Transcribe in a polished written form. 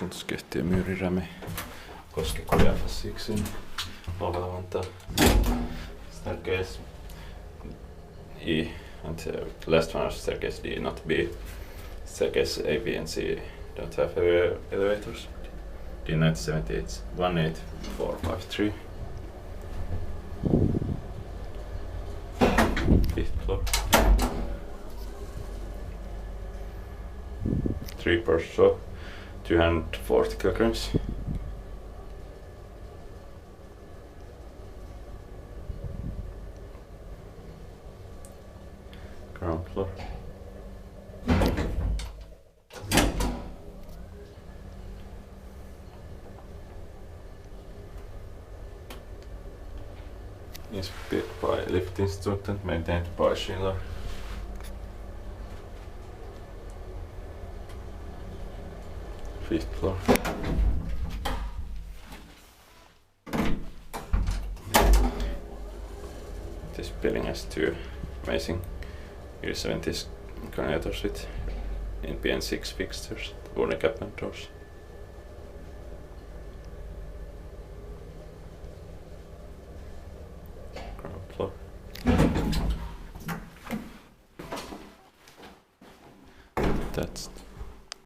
Kuntoskehtiö Myyrirämi Koskikuja Fassiksin Louhela Vantaa. Staircase E and the last one is staircase D, not B. Staircase A, B and C don't have elevators. D978 18453. Fifth floor. 3 per floor, 240 kilograms. Ground floor. Is built by lift instructor, maintained by Schindler. Fifth floor. This building has 2 amazing U70s converters with NPN6 fixtures, wooden cabinet doors. Ground floor. That's